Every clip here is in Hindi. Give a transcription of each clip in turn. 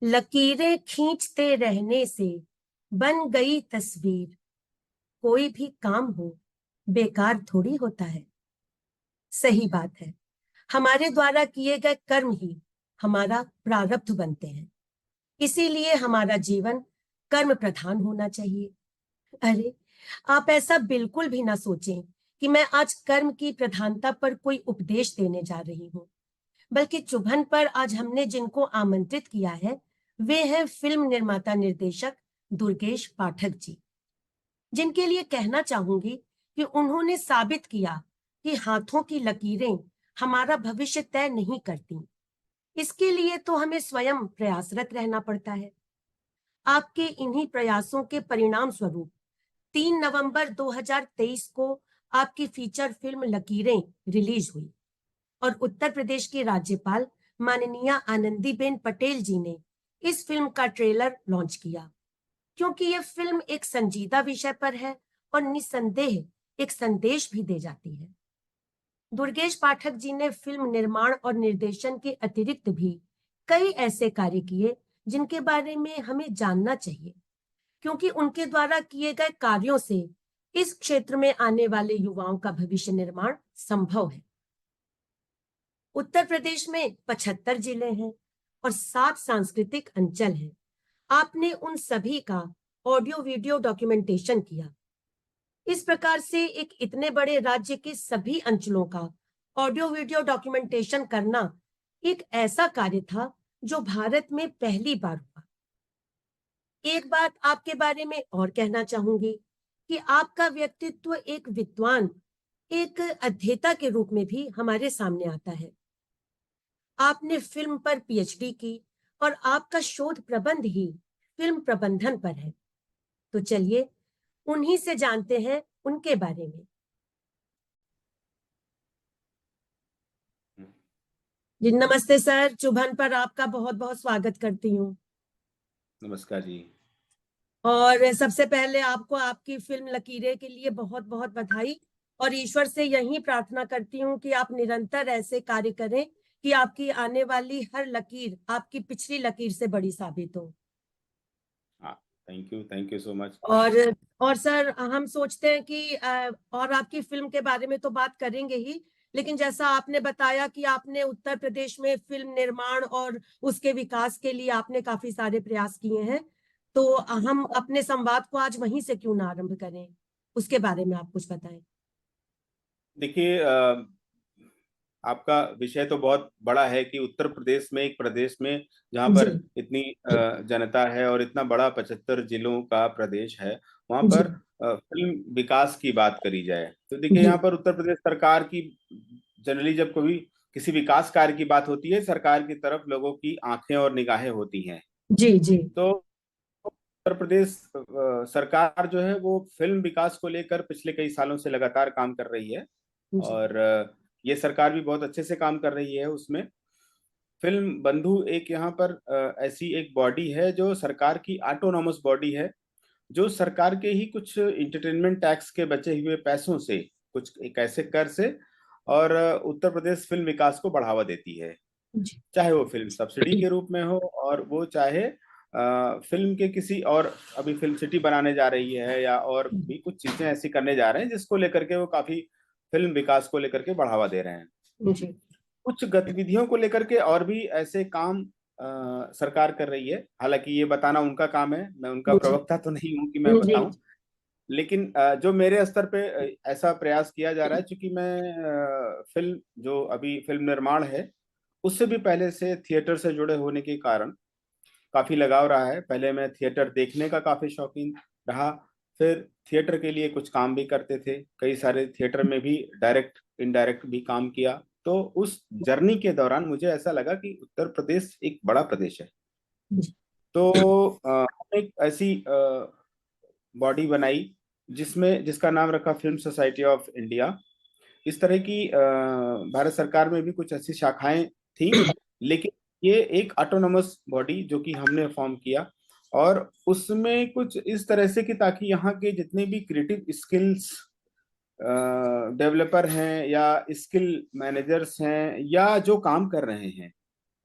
लकीरें खींचते रहने से बन गई तस्वीर। कोई भी काम हो बेकार थोड़ी होता है। सही बात है। हमारे द्वारा किए गए कर्म ही हमारा प्रारब्ध बनते हैं। इसीलिए हमारा जीवन कर्म प्रधान होना चाहिए। अरे, आप ऐसा बिल्कुल भी ना सोचें कि मैं आज कर्म की प्रधानता पर कोई उपदेश देने जा रही हूँ। बल्कि चुभन पर आज हमने जिनको आमंत्रित किया है वे हैं फिल्म निर्माता निर्देशक दुर्गेश पाठक जी, जिनके लिए कहना चाहूंगी कि उन्होंने साबित किया कि हाथों की लकीरें हमारा भविष्य तय नहीं करती। इसके लिए तो हमें स्वयं प्रयासरत रहना पड़ता है। आपके इन्हीं प्रयासों के परिणाम स्वरूप 3 नवंबर 2023 को आपकी फीचर फिल्म लकीरें रिलीज हुई और उत्तर प्रदेश की राज्यपाल माननीय आनंदीबेन पटेल जी ने इस फिल्म का ट्रेलर लॉन्च किया। क्योंकि यह फिल्म एक संजीदा विषय पर है और निसंदेह एक संदेश भी दे जाती है। दुर्गेश पाठक जी ने फिल्म निर्माण और निर्देशन के अतिरिक्त भी कई ऐसे कार्य किए जिनके बारे में हमें जानना चाहिए, क्योंकि उनके द्वारा किए गए कार्यों से इस क्षेत्र में आने वाले युवाओं का भविष्य निर्माण संभव है। उत्तर प्रदेश में 75 जिले हैं और 7 सांस्कृतिक अंचल हैं। आपने उन सभी का ऑडियो वीडियो डॉक्यूमेंटेशन किया। इस प्रकार से एक इतने बड़े राज्य के सभी अंचलों का ऑडियो वीडियो डॉक्यूमेंटेशन करना एक ऐसा कार्य था जो भारत में पहली बार हुआ। एक बात आपके बारे में और कहना चाहूंगी कि आपका व्यक्तित्व एक विद्वान, एक अध्येता के रूप में भी हमारे सामने आता है। आपने फिल्म पर पीएचडी की और आपका शोध प्रबंध ही फिल्म प्रबंधन पर है। तो चलिए उन्हीं से जानते हैं उनके बारे में। जी नमस्ते सर, चुभन पर आपका बहुत बहुत स्वागत करती हूँ। नमस्कार जी। और सबसे पहले आपको आपकी फिल्म लकीरें के लिए बहुत बहुत बधाई और ईश्वर से यही प्रार्थना करती हूँ कि आप निरंतर ऐसे कार्य करें कि आपकी आने वाली हर लकीर आपकी पिछली लकीर से बड़ी साबित हो। Thank you so much. और सर हम सोचते हैं कि और आपकी फिल्म के बारे में तो बात करेंगे ही, लेकिन जैसा आपने बताया कि आपने उत्तर प्रदेश में फिल्म निर्माण और उसके विकास के लिए आपने काफी सारे प्रयास किए हैं, तो हम अपने संवाद को आज वहीं से क्यों ना आरंभ करें, उसके बारे में आप कुछ बताएं। देखिए, आपका विषय तो बहुत बड़ा है कि उत्तर प्रदेश में, एक प्रदेश में जहाँ जी पर इतनी जनता है और इतना बड़ा 75 जिलों का प्रदेश है, वहाँ जी पर फिल्म विकास की बात करी जाए तो देखिए, जी यहाँ पर उत्तर प्रदेश सरकार की जनरली जब कभी किसी विकास कार्य की बात होती है, सरकार की तरफ लोगों की आंखें और निगाहें होती हैं। जी जी तो उत्तर प्रदेश सरकार जो है वो फिल्म विकास को लेकर पिछले कई सालों से लगातार काम कर रही है जी और ये सरकार भी बहुत अच्छे से काम कर रही है उसमें। फिल्म बंधु एक यहाँ पर ऐसी एक बॉडी है जो सरकार की ऑटोनॉमस बॉडी है, जो सरकार के ही कुछ इंटरटेनमेंट टैक्स के बचे हुए पैसों से, कुछ एक ऐसे कर से और उत्तर प्रदेश फिल्म विकास को बढ़ावा देती है। जी चाहे वो फिल्म सब्सिडी के रूप में हो और वो चाहे फिल्म के किसी और, अभी फिल्म सिटी बनाने जा रही है या और भी कुछ चीजें ऐसी करने जा रहे हैं जिसको लेकर के वो काफी फिल्म विकास को लेकर के बढ़ावा दे रहे हैं। जी कुछ गतिविधियों को लेकर के और भी ऐसे काम सरकार कर रही है। हालांकि ये बताना उनका काम है, मैं उनका जी प्रवक्ता तो नहीं हूं कि मैं जी बताऊं। लेकिन जो मेरे स्तर पे ऐसा प्रयास किया जा रहा है, क्योंकि मैं फिल्म जो अभी फिल्म निर्माण है उससे भी पहले से थिएटर से जुड़े होने के कारण काफी लगाव रहा है। पहले मैं थिएटर देखने का काफी शौकीन रहा, फिर थिएटर के लिए कुछ काम भी करते थे, कई सारे थिएटर में भी डायरेक्ट इनडायरेक्ट भी काम किया। तो उस जर्नी के दौरान मुझे ऐसा लगा कि उत्तर प्रदेश एक बड़ा प्रदेश है। जी तो हमने एक ऐसी बॉडी बनाई जिसका नाम रखा फिल्म सोसाइटी ऑफ इंडिया। इस तरह की भारत सरकार में भी कुछ ऐसी शाखाएं थी, लेकिन ये एक ऑटोनोमस बॉडी जो कि हमने फॉर्म किया और उसमें कुछ इस तरह से कि ताकि यहाँ के जितने भी क्रिएटिव स्किल्स डेवलपर हैं या स्किल मैनेजर्स हैं या जो काम कर रहे हैं,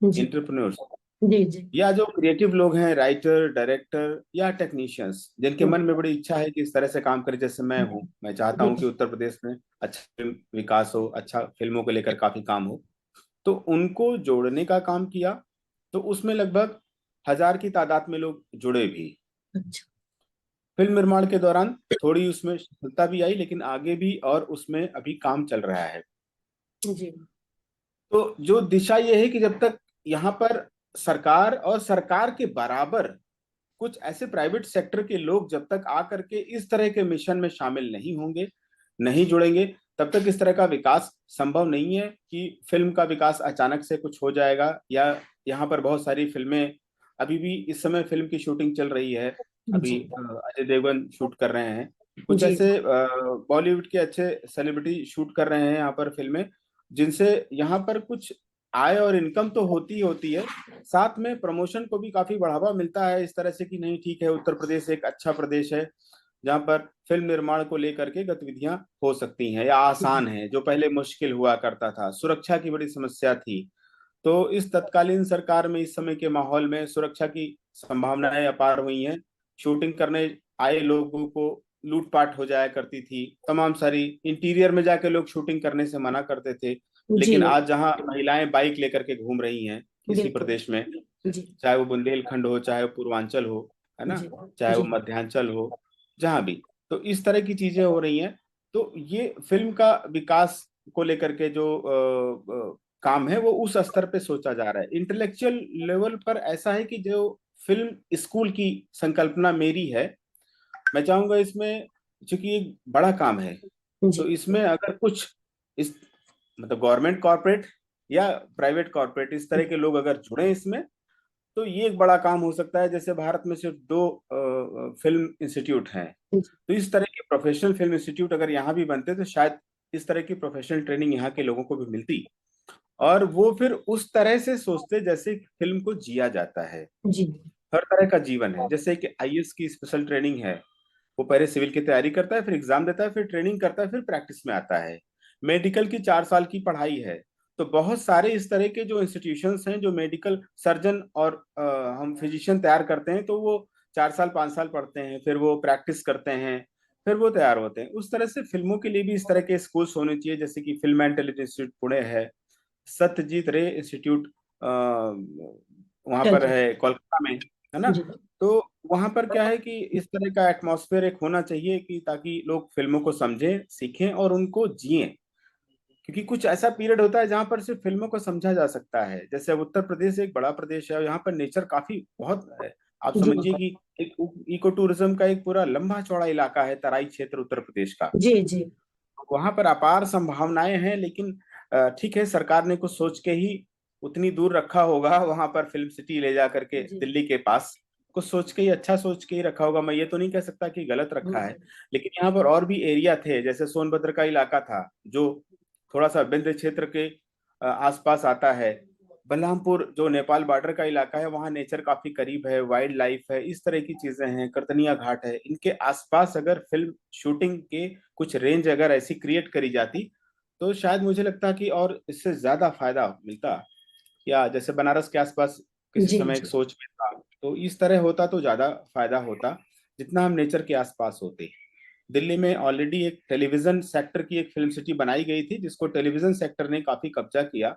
जी एंटरप्रेन्योर्स, जी जी या जो क्रिएटिव लोग हैं, राइटर, डायरेक्टर या टेक्नीशियंस, जिनके मन में बड़ी इच्छा है कि इस तरह से काम करे जैसे मैं हूँ, मैं चाहता जी हूँ कि उत्तर प्रदेश में अच्छा फिल्म विकास हो, अच्छा फिल्मों को लेकर काफी काम हो, तो उनको जोड़ने का काम किया। तो उसमें लगभग 1000 की तादाद में लोग जुड़े भी। अच्छा फिल्म निर्माण के दौरान थोड़ी उसमें सफलता भी आई, लेकिन आगे भी और उसमें अभी काम चल रहा है। जी तो जो दिशा ये है कि जब तक यहाँ पर सरकार और सरकार के बराबर कुछ ऐसे प्राइवेट सेक्टर के लोग जब तक आकर के इस तरह के मिशन में शामिल नहीं होंगे, नहीं जुड़ेंगे, तब तक इस तरह का विकास संभव नहीं है कि फिल्म का विकास अचानक से कुछ हो जाएगा। या यहाँ पर बहुत सारी फिल्में, अभी भी इस समय फिल्म की शूटिंग चल रही है। अभी जी अजय देवगन शूट कर रहे हैं, कुछ जी ऐसे बॉलीवुड के अच्छे सेलिब्रिटी शूट कर रहे हैं यहाँ पर फिल्में, जिनसे यहाँ पर कुछ आय और इनकम तो होती ही होती है, साथ में प्रमोशन को भी काफी बढ़ावा मिलता है इस तरह से कि नहीं ठीक है, उत्तर प्रदेश एक अच्छा प्रदेश है जहाँ पर फिल्म निर्माण को लेकर के गतिविधियां हो सकती हैं या आसान है। जो पहले मुश्किल हुआ करता था, सुरक्षा की बड़ी समस्या थी, तो इस तत्कालीन सरकार में इस समय के माहौल में सुरक्षा की संभावनाएं अपार हुई हैं। शूटिंग करने आए लोगों को लूटपाट हो जाया करती थी, तमाम सारी इंटीरियर में जाके लोग शूटिंग करने से मना करते थे। जी लेकिन आज जहां महिलाएं बाइक लेकर के घूम रही हैं किसी बिल्कुल प्रदेश में, जी चाहे वो बुंदेलखंड हो, चाहे वो पूर्वांचल हो, है ना, जी चाहे वो जी मध्यांचल हो, जहां भी, तो इस तरह की चीजें हो रही हैं। तो ये फिल्म का विकास को लेकर के जो काम है वो उस स्तर पे सोचा जा रहा है। इंटेलेक्चुअल लेवल पर ऐसा है कि जो फिल्म स्कूल की संकल्पना मेरी है, मैं चाहूंगा इसमें, चूंकि एक बड़ा काम है, तो जी इसमें अगर कुछ इस मतलब गवर्नमेंट कॉर्पोरेट या प्राइवेट कॉर्पोरेट इस तरह के लोग अगर जुड़े इसमें, तो ये एक बड़ा काम हो सकता है। जैसे भारत में सिर्फ 2 फिल्म इंस्टीट्यूट हैं, तो इस तरह के प्रोफेशनल फिल्म इंस्टीट्यूट अगर यहाँ भी बनते तो शायद इस तरह की प्रोफेशनल ट्रेनिंग यहाँ के लोगों को भी मिलती, और वो फिर उस तरह से सोचते जैसे फिल्म को जिया जाता है। जी हर तरह का जीवन है, जैसे कि आईएएस की स्पेशल ट्रेनिंग है, वो पहले सिविल की तैयारी करता है, फिर एग्जाम देता है, फिर ट्रेनिंग करता है, फिर प्रैक्टिस में आता है। मेडिकल की 4 साल की पढ़ाई है। तो बहुत सारे इस तरह के जो इंस्टीट्यूशंस हैं, जो मेडिकल सर्जन और हम फिजिशियन तैयार करते हैं, तो वो 4 साल 5 साल पढ़ते हैं, फिर वो प्रैक्टिस करते हैं, फिर वो तैयार होते हैं। उस तरह से फिल्मों के लिए भी इस तरह के स्कूल्स होने चाहिए, जैसे कि film and television institute Pune है, सत्यजीत रे इंस्टीट्यूट वहां पर चलिए है कोलकाता में, है ना। जी तो वहां पर क्या है कि इस तरह का एटमॉस्फेयर एक होना चाहिए कि ताकि लोग फिल्मों को समझें, सीखें और उनको जिएं। क्योंकि कुछ ऐसा पीरियड होता है जहां पर सिर्फ फिल्मों को समझा जा सकता है। जैसे अब उत्तर प्रदेश एक बड़ा प्रदेश है और यहाँ पर नेचर काफी बहुत है। आप जी समझिए कि एक इको टूरिज्म का एक पूरा लंबा चौड़ा इलाका है, तराई क्षेत्र उत्तर प्रदेश का। जी जी वहां पर अपार संभावनाएं हैं, लेकिन ठीक है, सरकार ने कुछ सोच के ही उतनी दूर रखा होगा वहां पर फिल्म सिटी ले जा करके जी दिल्ली के पास। कुछ सोच के ही, अच्छा सोच के ही रखा होगा, मैं ये तो नहीं कह सकता कि गलत रखा है। लेकिन यहाँ पर और भी एरिया थे, जैसे सोनभद्र का इलाका था जो थोड़ा सा विंध्य क्षेत्र के आसपास आता है। बलरामपुर जो नेपाल बॉर्डर का इलाका है, वहाँ नेचर काफी करीब है, वाइल्ड लाइफ है, इस तरह की चीजें हैं, करतनिया घाट है, इनके आसपास अगर फिल्म शूटिंग के कुछ रेंज अगर ऐसी क्रिएट करी जाती, तो शायद मुझे लगता कि और इससे ज्यादा फायदा मिलता। या जैसे बनारस के आसपास किसी जी समय एक जी सोच में था, तो इस तरह होता तो ज्यादा फायदा होता जितना हम नेचर के आसपास होते। दिल्ली में ऑलरेडी एक टेलीविजन सेक्टर की एक फिल्म सिटी बनाई गई थी, जिसको टेलीविजन सेक्टर ने काफी कब्जा किया,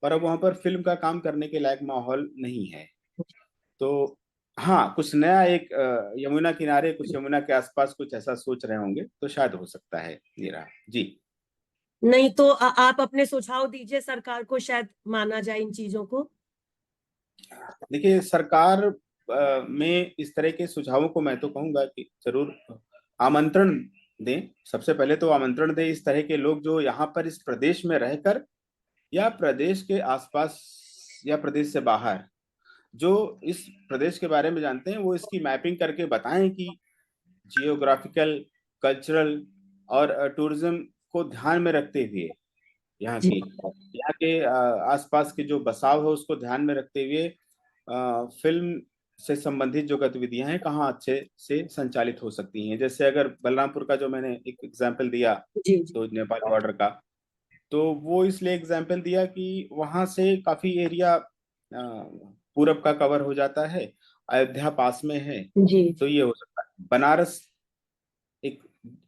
और अब वहां पर फिल्म का काम करने के लायक माहौल नहीं है। तो हाँ, कुछ नया एक यमुना किनारे, कुछ यमुना के आसपास कुछ ऐसा सोच रहे होंगे, तो शायद हो सकता है ये रहा जी। नहीं तो आप अपने सुझाव दीजिए सरकार को, शायद माना जाए इन चीजों को। देखिए, सरकार में इस तरह के सुझावों को मैं तो कहूंगा कि जरूर आमंत्रण दें। सबसे पहले तो आमंत्रण दें इस तरह के लोग जो यहाँ पर इस प्रदेश में रहकर या प्रदेश के आसपास या प्रदेश से बाहर जो इस प्रदेश के बारे में जानते हैं, वो इसकी मैपिंग करके बताएं कि जियोग्राफिकल, कल्चरल और टूरिज्म को ध्यान में रखते हुए, यहाँ जी की यहाँ के आसपास के जो बसाव है उसको ध्यान में रखते हुए फिल्म से संबंधित जो गतिविधियां हैं कहाँ अच्छे से संचालित हो सकती हैं। जैसे अगर बलरामपुर का जो मैंने एक एग्जाम्पल दिया, जी जी तो नेपाल बॉर्डर का, तो वो इसलिए एग्जाम्पल दिया कि वहां से काफी एरिया पूरब का कवर हो जाता है, अयोध्या पास में है, जी तो जी। ये हो सकता है। बनारस एक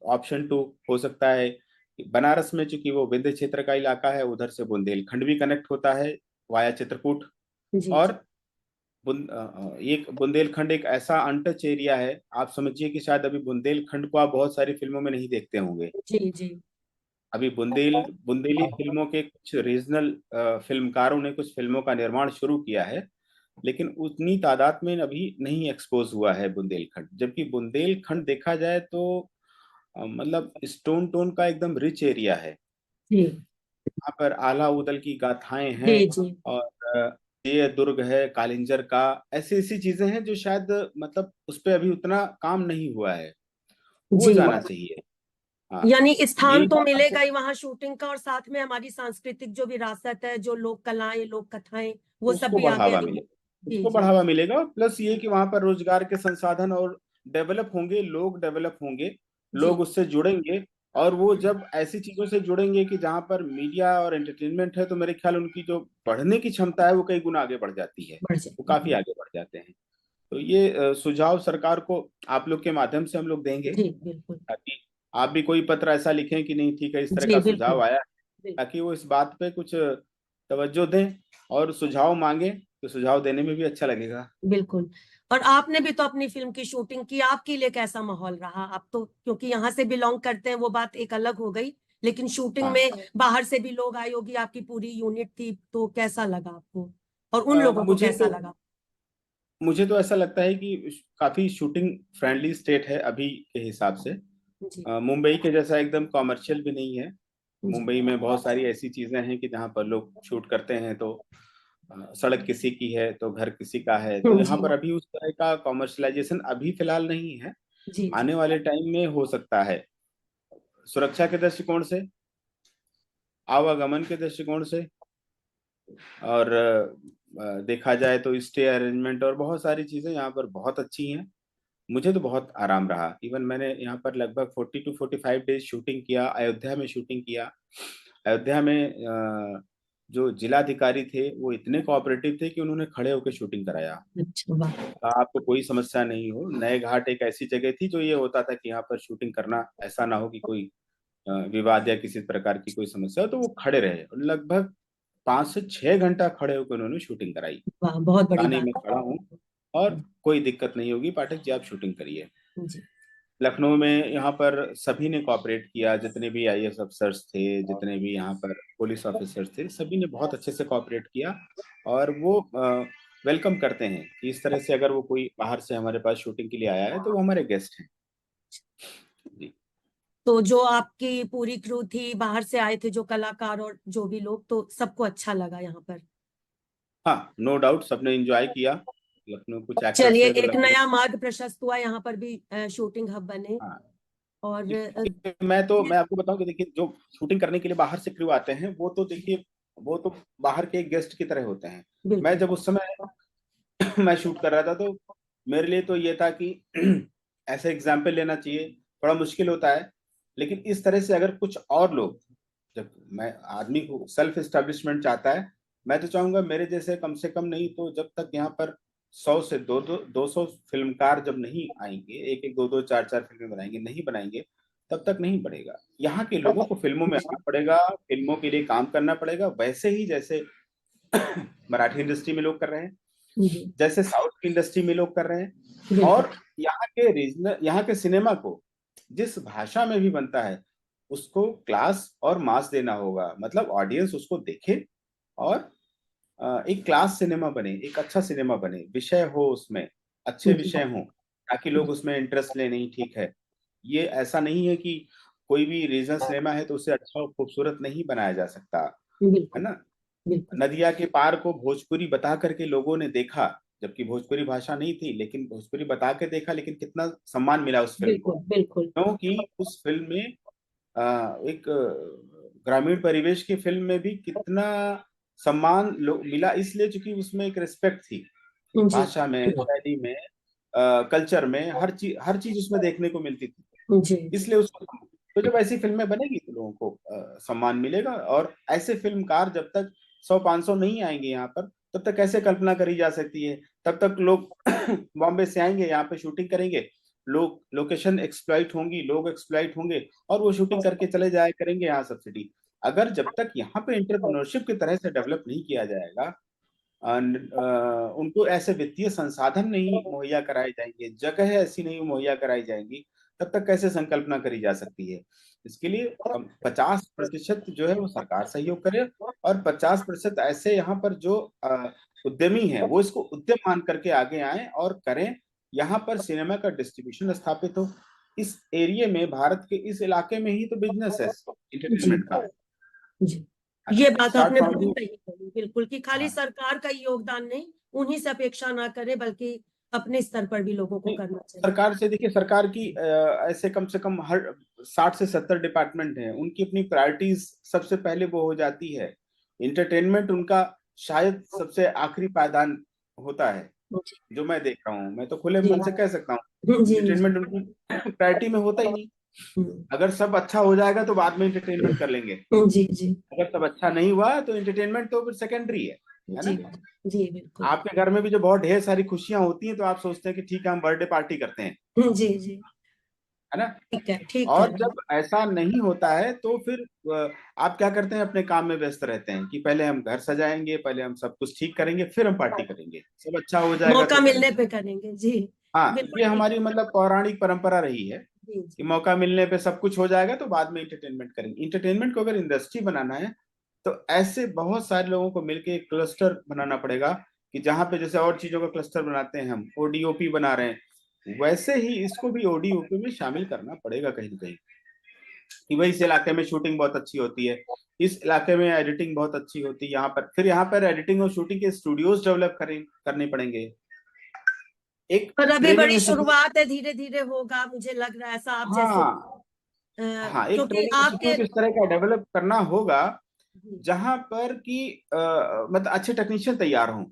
ऑप्शन टू हो सकता है। बनारस में चूंकि वो विंध्य क्षेत्र का इलाका है, उधर से बुंदेलखंड भी कनेक्ट होता है वाया चित्रकूट। जी और जी। एक बुंदेलखंड एक ऐसा अनटच एरिया है, आप समझिए कि शायद अभी बुंदेलखंड को आप बहुत सारी फिल्मों में नहीं देखते होंगे। जी जी। अभी बुंदेली फिल्मों के कुछ रीजनल फिल्मकारों ने कुछ फिल्मों का निर्माण शुरू किया है, लेकिन उतनी तादाद में अभी नहीं एक्सपोज हुआ है बुंदेलखंड। जबकि बुंदेलखंड देखा जाए तो मतलब स्टोन टोन का एकदम रिच एरिया है। जी यहाँ पर आला उदल की गाथाएं हैं, जी जी। और ये दुर्ग है कालिंजर का, ऐसी ऐसी चीजें हैं जो शायद मतलब उस पे अभी उतना काम नहीं हुआ है, हो जी जाना चाहिए। हाँ, यानी स्थान ये तो मिलेगा ही वहां शूटिंग का, और साथ में हमारी सांस्कृतिक जो विरासत है, जो लोक कलाएं, लोक कथाएं, वो सब उसको भी आगे बढ़ावा आएंगी। मिलेगा, जी उसको जी। बढ़ावा मिलेगा। प्लस ये कि वहां पर रोजगार के संसाधन और डेवलप होंगे, लोग डेवलप होंगे, जी लोग उससे जुड़ेंगे। और वो जब ऐसी चीजों से जुड़ेंगे कि जहां पर मीडिया और एंटरटेनमेंट है, तो मेरे ख्याल उनकी जो बढ़ने की क्षमता है वो कई गुना आगे बढ़ जाती है, बढ़ वो काफी जाएगी। आगे बढ़ जाते हैं। तो ये सुझाव सरकार को आप लोग के माध्यम से हम लोग देंगे, जी बिल्कुल। ताकि आप भी कोई पत्र ऐसा लिखें कि नहीं ठीक है, इस तरह जी का बिल्कुल। सुझाव आया, बिल्कुल ताकि वो इस बात पे कुछ तवज्जो दें और सुझाव मांगे, तो सुझाव देने में भी अच्छा लगेगा। बिल्कुल। और आपने भी तो अपनी फिल्म की शूटिंग की, आपके लिए कैसा माहौल रहा? आप तो क्योंकि यहाँ से बिलोंग करते हैं, वो बात एक अलग हो गई, लेकिन शूटिंग हाँ, में बाहर से भी लोग आई होगी, आपकी पूरी यूनिट थी, तो कैसा लगा आपको, और उन लोगों को मुझे कैसा तो लगा? मुझे तो ऐसा लगता है कि काफी शूटिंग फ्रेंडली स्टेट है अभी के हिसाब से। जी मुंबई के जैसा एकदम कॉमर्शियल भी नहीं है। जी। मुंबई में बहुत सारी ऐसी चीजें हैं कि जहाँ पर लोग शूट करते हैं तो सड़क किसी की है तो घर किसी का है, तो यहाँ जी पर अभी उस तरह का कॉमर्शलाइजेशन अभी फिलहाल नहीं है। जी जी। आने वाले टाइम में हो सकता है, सुरक्षा के दृष्टिकोण से, आवागमन के दृष्टिकोण से, और देखा जाए तो स्टे अरेंजमेंट और बहुत सारी चीजें यहाँ पर बहुत अच्छी हैं। मुझे तो बहुत आराम रहा। इवन मैंने यहाँ पर लगभग 40 to 45 डेज शूटिंग किया, अयोध्या में शूटिंग किया। अयोध्या में जो जिलाधिकारी थे वो इतने कोऑपरेटिव थे कि उन्होंने खड़े होकर शूटिंग कराया। अच्छा वाह। आपको कोई समस्या नहीं हो। नए घाट एक ऐसी जगह थी जो ये होता था कि यहाँ पर शूटिंग करना ऐसा ना हो कि कोई विवाद या किसी प्रकार की कोई समस्या हो, तो वो खड़े रहे और लगभग 5 से 6 घंटा खड़े होकर उन्होंने शूटिंग कराई। वाह, बहुत बड़ी कहा नहीं बात मैं खड़ा हूँ और कोई दिक्कत नहीं होगी पाठक जी, आप शूटिंग करिए। है। जी लखनऊ में यहाँ पर सभी ने कोऑपरेट किया, जितने भी आईएएस अफसर्स थे, जितने भी यहाँ पर पुलिस ऑफिसर्स थे, सभी ने बहुत अच्छे से कोऑपरेट किया। और वो वेलकम करते हैं कि इस तरह से अगर वो कोई बाहर से हमारे पास शूटिंग के लिए आया है तो वो हमारे गेस्ट हैं। जी। तो जो आपकी पूरी क्रू थी, बाहर से आए थे जो कलाकार और जो भी लोग, तो सबको अच्छा लगा यहाँ पर? हाँ, नो डाउट सबने एंजॉय किया। लखनऊ कुछ एक्टर्स चलिए, थे तो एक लखनऊ। नया मार्ग प्रशस्त हुआ, यहाँ पर भी शूटिंग हब बने। हाँ, और देखिए मैं आपको बताऊं कि देखिए जो शूटिंग करने के लिए बाहर से क्रू आते हैं वो तो देखिए वो तो बाहर के गेस्ट की तरह होते हैं। मैं बिल्कुल जब उस समय मैं शूट कर रहा था तो मेरे लिए तो ये था कि ऐसे एग्जाम्पल लेना चाहिए, बड़ा मुश्किल होता है। लेकिन इस तरह से अगर कुछ और लोग, जब मैं आदमी को सेल्फ एस्टेब्लिशमेंट चाहता है, मैं तो चाहूंगा मेरे जैसे कम से कम नहीं तो जब तक यहाँ पर 100 से 200 फिल्मकार जब नहीं आएंगे, एक एक दो दो चार चार फिल्में बनाएंगे, नहीं बनाएंगे, तब तक नहीं बढ़ेगा। यहाँ के लोगों को फिल्मों में आना पड़ेगा, फिल्मों के लिए काम करना पड़ेगा, वैसे ही जैसे मराठी इंडस्ट्री में लोग कर रहे हैं, जी। जैसे साउथ की इंडस्ट्री में लोग कर रहे हैं। बिल्कुल और यहाँ के रीजनल, यहाँ के सिनेमा को जिस भाषा में भी बनता है उसको क्लास और मास देना होगा, मतलब ऑडियंस उसको देखे और एक क्लास सिनेमा बने, एक अच्छा सिनेमा बने, विषय हो उसमें, अच्छे जी विषय हो, ताकि लोग जी। उसमें इंटरेस्ट ले। नहीं ठीक है, ये ऐसा नहीं है कि कोई भी रीजनल सिनेमा है तो उसे अच्छा और खूबसूरत नहीं बनाया जा सकता, है बिल्कुल ना। बिल्कुल। नदिया के पार को भोजपुरी बता करके लोगों ने देखा, जबकि भोजपुरी भाषा नहीं थी, लेकिन भोजपुरी बता के देखा, लेकिन कितना सम्मान मिला उस फिल्म को, बिल्कुल बिल्कुल। क्योंकि उस फिल्म में एक ग्रामीण परिवेश की फिल्म में भी कितना सम्मान मिला, इसलिए चूंकि उसमें एक रिस्पेक्ट थी, जी भाषा में, शैली में, कल्चर में, हर चीज उसमें देखने को मिलती थी, जी जी। इसलिए उसको। तो जब ऐसी फिल्में बनेगी तो लोगों को सम्मान मिलेगा। और ऐसे फिल्मकार जब तक 100-500 नहीं आएंगे यहाँ पर, तब तक कैसे कल्पना करी जा सकती है? तब तक लोग बॉम्बे से आएंगे, यहाँ पे शूटिंग करेंगे, लोग लोकेशन एक्सप्लॉइट होंगी, लोग एक्सप्लॉइट होंगे और वो शूटिंग करके चले जाया करेंगे यहाँ सब्सिडी। अगर जब तक यहाँ पे एंटरप्रेन्योरशिप की तरह से डेवलप नहीं किया जाएगा, उनको ऐसे वित्तीय संसाधन नहीं मुहैया कराए जाएंगे, जगह ऐसी नहीं मुहैया कराई जाएंगी, तब तक कैसे संकल्पना करी जा सकती है? इसके लिए 50% जो है वो सरकार सहयोग करे, और 50% ऐसे यहाँ पर जो उद्यमी हैं वो इसको उद्यम मान करके आगे आए और करें। यहाँ पर सिनेमा का डिस्ट्रीब्यूशन स्थापित हो। इस एरिया में, भारत के इस इलाके में ही तो बिजनेस है जी एंटरटेनमेंट का, जी, ये बात स्टार्ट आपने फ्रॉम बहुत दी। सही कही, बिल्कुल, कि खाली हाँ, सरकार का ही योगदान नहीं, उन्हीं से अपेक्षा ना करे, बल्कि अपने स्तर पर भी लोगों को नहीं, करना चाहिए। सरकार से देखिए, सरकार की ऐसे कम से कम हर 60 से 70 डिपार्टमेंट हैं, उनकी अपनी प्रायोरिटीज सबसे पहले वो हो जाती है। इंटरटेनमेंट उनका शायद सबसे आखिरी पायदान होता है, जी जो मैं देख रहा हूँ। मैं तो खुले जी मन से कह सकता हूँ, जी जी। इंटरटेनमेंट उनकी प्रायोरिटी में होता ही नहीं। अगर सब अच्छा हो जाएगा तो बाद में इंटरटेनमेंट कर लेंगे, जी जी अगर सब अच्छा नहीं हुआ तो इंटरटेनमेंट तो फिर सेकेंडरी है जी ना? जी, बिल्कुल। आपके घर में भी जो बहुत ढेर सारी खुशियां होती हैं तो आप सोचते हैं कि ठीक है, हम बर्थडे पार्टी करते हैं, जी जी, है ना? ठीक है, ठीक कह और रहे हैं। जब ऐसा नहीं होता है तो फिर आप क्या करते हैं, अपने काम में व्यस्त रहते हैं कि पहले हम घर सजाएंगे, पहले हम सब कुछ ठीक करेंगे, फिर हम पार्टी करेंगे, सब अच्छा हो जाएगा मौका तो मिलने करेंगे। पे करेंगे, जी। हाँ, बिल्कुल ये ठीक हमारी है। मतलब पौराणिक परंपरा रही है जी कि जी मौका मिलने पे सब कुछ हो जाएगा तो बाद में इंटरटेनमेंट करेंगे। इंटरटेनमेंट को अगर इंडस्ट्री बनाना है तो ऐसे बहुत सारे लोगों को मिलकर एक क्लस्टर बनाना पड़ेगा, कि जहाँ पे जैसे और चीजों का क्लस्टर बनाते हैं, हम ओडीओपी बना रहे हैं, वैसे ही इसको भी ओडीओपी में शामिल करना पड़ेगा कहीं ना कहीं, कि भाई इस इलाके में शूटिंग बहुत अच्छी होती है, इस इलाके में एडिटिंग बहुत अच्छी होती है, यहाँ पर फिर यहाँ पर एडिटिंग और शूटिंग के स्टूडियोज डेवलप करने पड़ेंगे। एक और अभी ट्रेनिंग बड़ी इंस्टीट्यूट। शुरुआत है, धीरे धीरे होगा, मुझे लग रहा है ऐसा, आप जैसे, हाँ, हाँ, एक क्योंकि ट्रेनिंग आपके, इंस्टीट्यूट इस तरह का डेवलप करना होगा जी, जहां पर कि मतलब अच्छे टेक्नीशियन तैयार हों।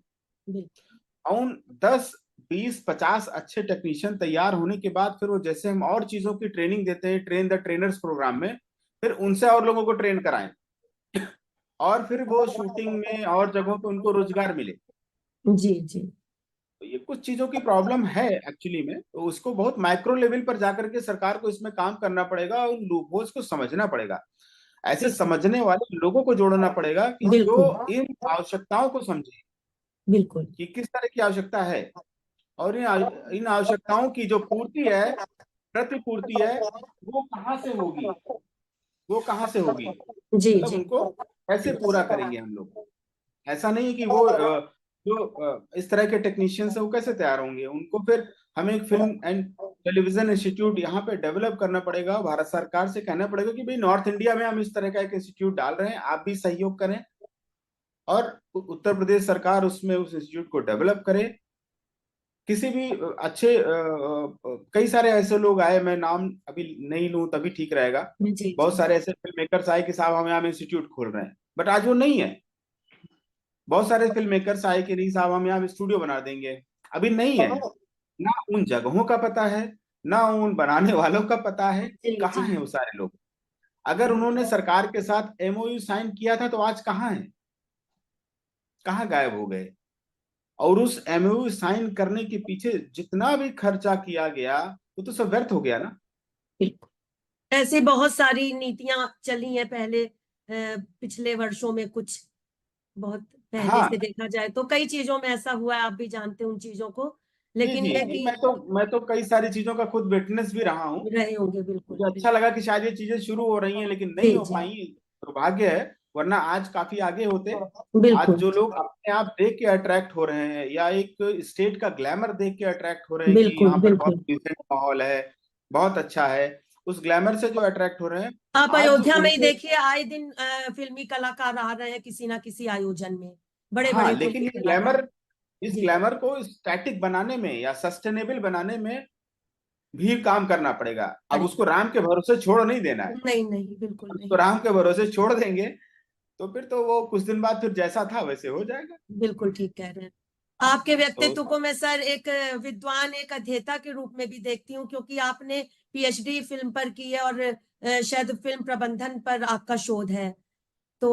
बिल्कुल उन 10, 20, 50 अच्छे टेक्नीशियन तैयार होने के बाद फिर वो, जैसे हम और चीजों की ट्रेनिंग देते हैं ट्रेन द ट्रेनर्स प्रोग्राम में, फिर उनसे और लोगों को ट्रेन कराएं, और फिर वो शूटिंग में और जगहों पे उनको रोजगार मिले। जी जी तो ये कुछ चीजों की प्रॉब्लम है एक्चुअली में, तो उसको बहुत माइक्रो लेवल पर जाकर के सरकार को इसमें काम करना पड़ेगा, उन लूपहोल्स को समझना पड़ेगा, ऐसे ठीक है, समझने वाले लोगों को जोड़ना पड़ेगा कि जो बिल्कुल इन आवश्यकताओं को समझे बिल्कुल। कि किस तरह की आवश्यकता है, और इन आवश्यकताओं की जो पूर्ति है, प्रतिपूर्ति है, वो कहाँ से होगी, वो कहाँ से होगी, जी मतलब जी उनको कैसे पूरा करेंगे हम लोग। ऐसा नहीं है कि वो जो इस तरह के टेक्नीशियंस है वो कैसे तैयार होंगे, उनको फिर हमें एक फिल्म एंड टेलीविजन इंस्टीट्यूट यहाँ पे डेवलप करना पड़ेगा। भारत सरकार से कहना पड़ेगा कि भाई नॉर्थ इंडिया में हम इस तरह का एक इंस्टीट्यूट डाल रहे हैं, आप भी सहयोग करें, और उत्तर प्रदेश सरकार उसमें उस इंस्टीट्यूट को डेवलप करे। किसी भी अच्छे कई सारे ऐसे लोग आए, मैं नाम अभी नहीं लूं तभी ठीक रहेगा, जी बहुत जी, सारे ऐसे फिल्म मेकर्स आए कि साहब हम यहाँ इंस्टीट्यूट खोल रहे हैं, बट आज वो नहीं है। बहुत सारे फिल्म मेकर्स आए कि नहीं साहब हम यहाँ स्टूडियो बना देंगे, अभी नहीं है। ना उन जगहों का पता है, ना उन बनाने वालों का पता है, जी कहाँ जी, है वो सारे लोग। अगर उन्होंने सरकार के साथ एमओयू साइन किया था तो आज कहाँ है, कहाँ गायब हो गए? और उस एमओयू साइन करने के पीछे जितना भी खर्चा किया गया वो तो सब व्यर्थ हो गया ना। बिल्कुल। ऐसी बहुत सारी नीतियां चली हैं पहले, पिछले वर्षों में, कुछ बहुत पहले हाँ, से देखा जाए तो कई चीजों में ऐसा हुआ है, आप भी जानते हैं उन चीजों को, जी लेकिन जी, ये नहीं, कि मैं तो कई सारी चीजों का खुद विटनेस भी रहा हूँ। रहे होंगे, बिल्कुल मुझे अच्छा बिल्कुल। लगा कि शायद ये चीजें शुरू हो रही हैं लेकिन जी नहीं हो जी, पाई, दुर्भाग्य है, वरना आज काफी आगे होते। आज बिल्कुल जो लोग अपने आप देख के अट्रैक्ट हो रहे हैं, या एक स्टेट का ग्लैमर देख के अट्रैक्ट हो रहे हैं कि बिल्कुल यहाँ पर बहुत बिल्कुल। डिसेंट माहौल है, बहुत अच्छा है, उस ग्लैमर से जो अट्रैक्ट हो रहे हैं, आप आज अयोध्या में ही उनको। देखिए, आए दिन फिल्मी कलाकार आ रहे हैं किसी ना किसी आयोजन में, बड़े हाँ, बड़े लेकिन फिल्मी ये कलाकार। ग्लैमर, इस जी, ग्लैमर को स्टैटिक बनाने में या सस्टेनेबल बनाने में भी काम करना पड़ेगा। अब करें, उसको राम के भरोसे छोड़ नहीं देना है। नहीं नहीं, बिल्कुल उसको नहीं, राम के भरोसे छोड़ देंगे तो फिर तो वो कुछ दिन बाद फिर जैसा था वैसे हो जाएगा। बिल्कुल ठीक कह रहे हैं। हाँ, आपके तो व्यक्तित्व को मैं सर एक विद्वान, एक अध्येता के रूप में भी देखती हूँ, क्योंकि आपने पीएचडी फिल्म पर की है, और शायद फिल्म प्रबंधन पर आपका शोध है। तो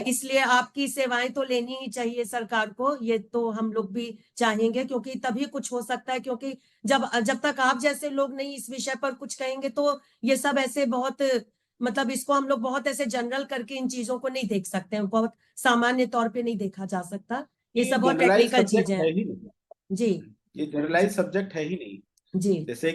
इसलिए आपकी सेवाएं तो लेनी ही चाहिए सरकार को, ये तो हम लोग भी चाहेंगे, क्योंकि तभी कुछ हो सकता है। क्योंकि जब जब तक आप जैसे लोग नहीं इस विषय पर कुछ कहेंगे तो ये सब ऐसे बहुत, मतलब इसको हम लोग बहुत ऐसे जनरल करके इन चीजों को नहीं देख सकते हैं, बहुत सामान्य तौर पे नहीं देखा जा सकता, ये ये सब बहुत जनरलाइज टेक्निकल सब्जेक्ट चीजें है हैं। ही नहीं। जी ये जनरलाइज सब्जेक्ट है ही नहीं। जी जैसे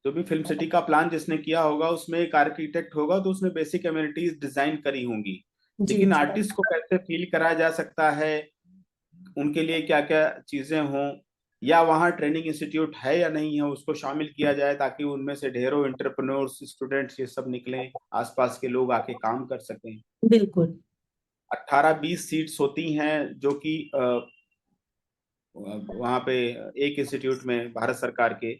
जो भी फिल्म सिटी का प्लान जिसने किया होगा उसमें एक आर्किटेक्ट होगा, तो उसने बेसिक एमिनिटीज डिजाइन करी होंगी, जी लेकिन जी आर्टिस्ट को कैसे फील कराया जा सकता है, उनके लिए क्या क्या चीजें हों, या वहाँ ट्रेनिंग इंस्टीट्यूट है या नहीं है, उसको शामिल किया जाए ताकि उनमें से ढेरों एंटरप्रेन्योर्स, स्टूडेंट्स ये सब निकलें, आसपास के लोग आके काम कर सकें। बिल्कुल 18-20 सीट्स होती हैं जो कि वहाँ पे एक इंस्टीट्यूट में भारत सरकार के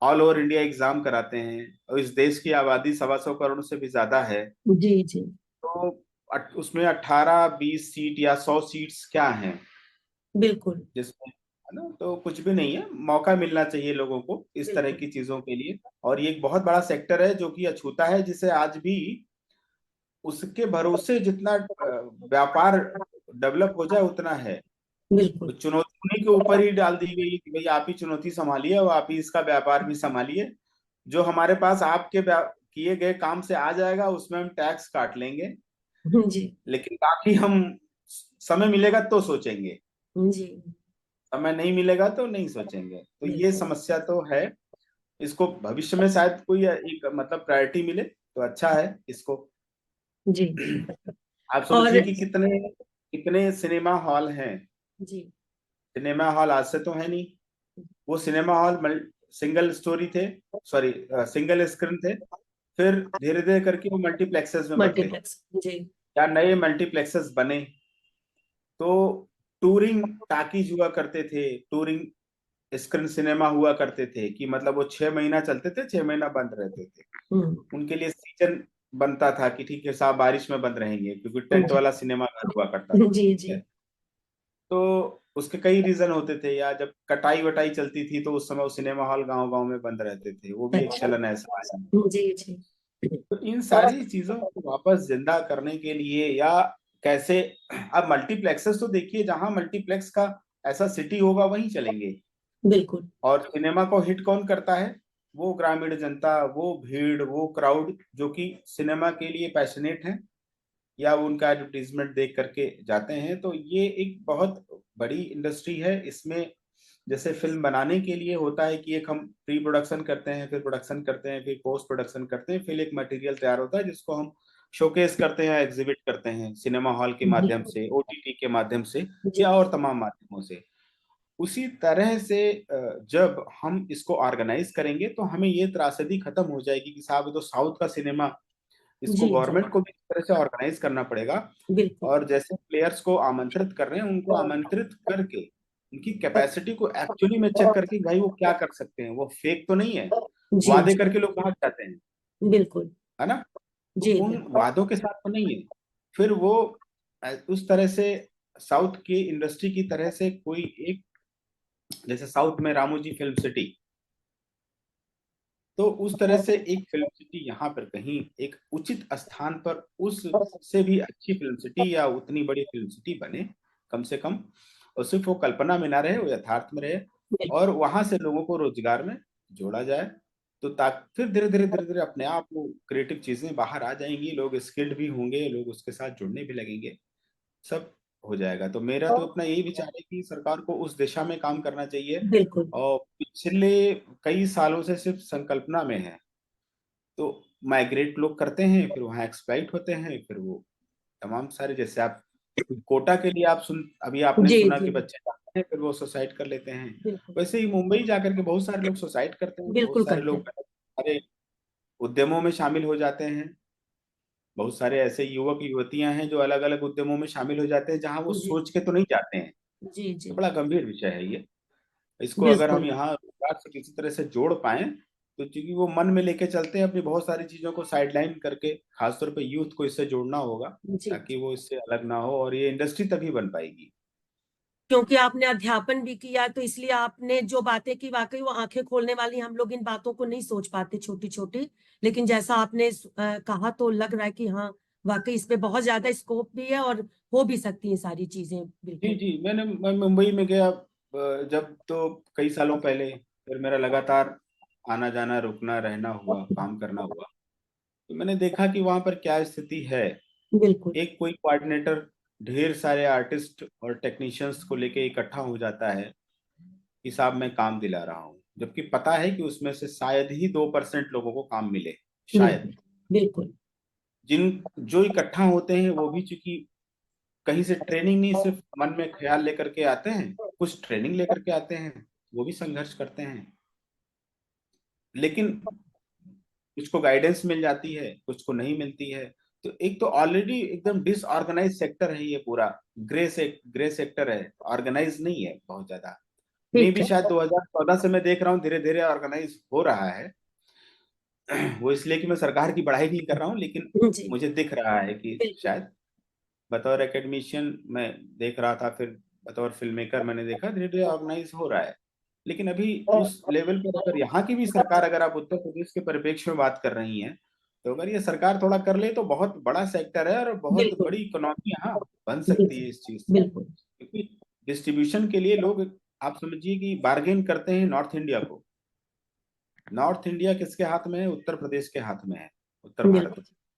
ऑल ओवर इंडिया एग्जाम कराते हैं, और इस देश की आबादी 125 करोड़ से भी ज्यादा है। जी जी तो उसमें 18-20 सीट या 100 सीट्स क्या हैं बिल्कुल जिसमें, है ना, तो कुछ भी नहीं है। मौका मिलना चाहिए लोगों को इस तरह बिल्कुल की चीजों के लिए। और ये एक बहुत बड़ा सेक्टर है जो कि अछूता है, जिसे आज भी उसके भरोसे जितना व्यापार डेवलप हो जाए उतना है। बिल्कुल चुनौती उन्हीं के ऊपर ही डाल दी गई कि भाई आप ही चुनौती संभालिए और आप ही इसका व्यापार भी संभालिए। जो हमारे पास आपके किए गए काम से आ जाएगा उसमें हम टैक्स काट लेंगे, जी लेकिन बाकी हम समय मिलेगा तो सोचेंगे, जी समय नहीं मिलेगा तो नहीं सोचेंगे। तो ये बिल्कुल समस्या तो है। इसको भविष्य में शायद कोई एक मतलब प्रायोरिटी मिले तो अच्छा है इसको। जी आप और सोचिए कि कितने कितने सिनेमा हॉल हैं। जी सिनेमा हॉल आज से तो है नहीं। वो सिनेमा हॉल सिंगल स्टोरी थे, सॉरी सिंगल स्क्रीन थे, फिर धीरे धीरे करके वो मल्टीप्लेक्सेस में बदले, मल्टीप्लेक्स जी या नए मल्टीप्लेक्सेस बने। तो टूरिंग टाकीज हुआ करते थे, टूरिंग स्क्रीन सिनेमा हुआ करते थे, कि मतलब वो 6 महीना चलते थे, 6 महीना बंद रहते थे। हम्म उनके लिए सीजन बनता था कि ठीक है साहब बारिश में बंद रहेंगे, क्योंकि टेंट जी वाला सिनेमा घर हुआ करता था, जी ठीक जी है। तो उसके कई रीजन होते थे, या जब कटाई वटाई चलती थी तो उस समय वो सिनेमा हॉल गांव गांव में बंद रहते थे, वो भी एक अच्छा चलन ऐसा आया। जी जी तो इन सारी चीजों को वापस जिंदा करने के लिए, या कैसे, अब मल्टीप्लेक्सेस तो देखिए, जहां मल्टीप्लेक्स का ऐसा सिटी होगा वहीं चलेंगे। बिल्कुल और सिनेमा को हिट कौन करता है? वो ग्रामीण जनता, वो भीड़, वो क्राउड जो कि सिनेमा के लिए पैशनेट है, या वो उनका एडवर्टीजमेंट देख करके जाते हैं। तो ये एक बहुत बड़ी इंडस्ट्री है। इसमें जैसे फिल्म बनाने के लिए होता है कि एक हम प्री प्रोडक्शन करते हैं, फिर प्रोडक्शन करते हैं, फिर पोस्ट प्रोडक्शन करते हैं, फिर एक मटेरियल तैयार होता है जिसको हम शोकेस करते हैं, एग्जिबिट करते हैं सिनेमा हॉल के माध्यम बिल्कुल से, ओटीटी के माध्यम से, जी या और तमाम माध्यमों से। उसी तरह से जब हम इसको ऑर्गेनाइज करेंगे तो हमें ये त्रासदी खत्म हो जाएगी कि साहब ये तो साउथ का सिनेमा, इसको जी जी गवर्नमेंट को भी इस तरह से ऑर्गेनाइज करना पड़ेगा। बिल्कुल और जैसे प्लेयर्स को आमंत्रित कर रहे हैं, उनको आमंत्रित करके उनकी कैपेसिटी को एक्चुअली में चेक करके भाई वो क्या कर सकते हैं, वो फेक तो नहीं है। जी वादे जी करके लोग भाग जाते हैं, बिल्कुल है ना। तो जी उन बिल्कुल वादों के साथ तो नहीं है। फिर वो उस तरह से साउथ की इंडस्ट्री की तरह से कोई एक, जैसे साउथ में रामोजी फिल्म सिटी, तो उस तरह से एक फिल्म सिटी यहाँ पर कहीं एक उचित स्थान पर उससे भी अच्छी फिल्म सिटी या उतनी बड़ी फिल्म सिटी बने, कम से कम। और सिर्फ वो कल्पना में ना रहे, वो यथार्थ में रहे, और वहां से लोगों को रोजगार में जोड़ा जाए। तो ताकि फिर धीरे धीरे धीरे धीरे अपने आप वो क्रिएटिव चीजें बाहर आ जाएंगी, लोग स्किल्ड भी होंगे, लोग उसके साथ जुड़ने भी लगेंगे, सब हो जाएगा। तो मेरा तो अपना यही विचार है कि सरकार को उस दिशा में काम करना चाहिए। बिल्कुल और पिछले कई सालों से सिर्फ संकल्पना में है। तो माइग्रेट लोग करते हैं, फिर वहाँ एक्सप्लाइट होते हैं, फिर वो तमाम सारे, जैसे आप कोटा के लिए आप अभी आपने जी सुना जी कि बच्चे जाते हैं फिर वो सुसाइड कर लेते हैं। बिल्कुल वैसे ही मुंबई जाकर के बहुत सारे लोग सुसाइड करते हैं, बहुत बिल्कुल सारे करते लोग हैं सारे उद्यमों में शामिल हो जाते हैं। बहुत सारे ऐसे युवक युवतियां हैं जो अलग अलग उद्यमों में शामिल हो जाते हैं जहां वो जी सोच के तो नहीं जाते हैं। जी जी तो बड़ा गंभीर विषय है ये। इसको अगर हम बिल्कुल यहाँ रोजगार से किसी तरह से जोड़ पाए, तो क्योंकि वो मन में लेके चलते हैं अपनी बहुत सारी चीजों को साइडलाइन करके, खासतौर पे यूथ को इससे जोड़ना होगा, जी ताकि वो इससे अलग ना हो, और ये इंडस्ट्री तभी बन पाएगी। क्योंकि आपने अध्यापन भी किया तो इसलिए आपने जो बातें की वाकई वो आंखें खोलने वाली, हम लोग इन बातों को नहीं सोच पाते छोटी छोटी, लेकिन जैसा आपने कहा तो लग रहा है कि हाँ वाकई इस पे बहुत ज्यादा स्कोप भी है और हो भी सकती हैं सारी चीजें, जी बिल्कुल। जी, मैं मुंबई में गया जब, तो कई सालों पहले, फिर मेरा लगातार आना जाना, रुकना रहना हुआ, काम करना हुआ, तो मैंने देखा कि वहां पर क्या स्थिति है। बिल्कुल एक कोई कोऑर्डिनेटर ढेर सारे आर्टिस्ट और टेक्नीशियंस को लेके इकट्ठा हो जाता है कि साहब मैं काम दिला रहा हूँ, जबकि पता है कि उसमें से शायद ही 2% लोगों को काम मिले, शायद। बिल्कुल बिल्कुल जिन जो इकट्ठा होते हैं वो भी चूंकि कहीं से ट्रेनिंग नहीं, सिर्फ मन में ख्याल लेकर के आते हैं, कुछ ट्रेनिंग लेकर के आते हैं, वो भी संघर्ष करते हैं, लेकिन कुछ को गाइडेंस मिल जाती है, कुछ को नहीं मिलती है। तो एक तो ऑलरेडी एकदम डिसऑर्गेनाइज सेक्टर है ये पूरा, ग्रे सेक्टर है, ऑर्गेनाइज नहीं है बहुत ज्यादा। मे ठीक भी है। शायद 2014 से मैं देख रहा हूँ धीरे धीरे ऑर्गेनाइज हो रहा है। वो इसलिए कि मैं सरकार की बड़ाई नहीं कर रहा हूँ, लेकिन जी मुझे दिख रहा है कि बिल्कुल शायद बतौर एकेडमिशियन मैं देख रहा था, फिर बतौर फिल्म मेकर मैंने देखा धीरे धीरे ऑर्गेनाइज हो रहा है। लेकिन अभी उस लेवल पर अगर यहाँ की भी सरकार, अगर आप उत्तर प्रदेश के परिप्रेक्ष्य में बात कर रही हैं, तो अगर ये सरकार थोड़ा कर ले तो बहुत बड़ा सेक्टर है और बहुत बिल्कुल बड़ी इकोनॉमी यहाँ बन सकती बिल्कुल है इस चीज से। बिल्कुल। क्योंकि डिस्ट्रीब्यूशन के लिए लोग, आप समझिए कि बार्गेन करते हैं नॉर्थ इंडिया को। नॉर्थ इंडिया किसके हाथ में है? उत्तर प्रदेश के हाथ में है। उत्तर भारत,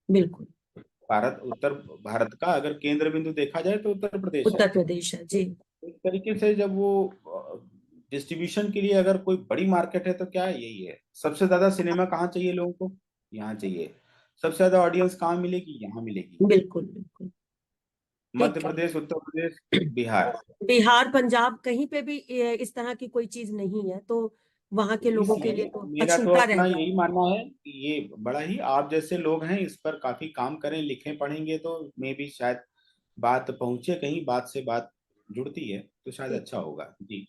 बिल्कुल बिल्कुल। उत्तर भारत का अगर केंद्र बिंदु देखा जाए तो उत्तर प्रदेश है। उत्तर प्रदेश है जी। इस तरीके से जब वो डिस्ट्रीब्यूशन के लिए अगर कोई बड़ी मार्केट है तो क्या है, यही है। सबसे ज्यादा सिनेमा कहाँ चाहिए लोगों को? यहाँ चाहिए। सबसे ज्यादा ऑडियंस कहाँ मिलेगी? यहाँ मिलेगी। बिल्कुल बिल्कुल। मध्य ठीक है। प्रदेश, उत्तर प्रदेश, बिहार। बिहार पंजाब कहीं पे भी इस तरह की कोई चीज नहीं है, तो वहां के लोगों के लिए इसलिए तो मेरा तो अछूता रह अपना यही जाएगा। मानना है कि ये बड़ा ही, आप जैसे लोग हैं इस पर काफी काम करें, लिखें, पढ़ेंगे तो मे भी शायद बात पहुंचे, कहीं बात से बात जुड़ती है तो शायद ठीक अच्छा है। होगा जी।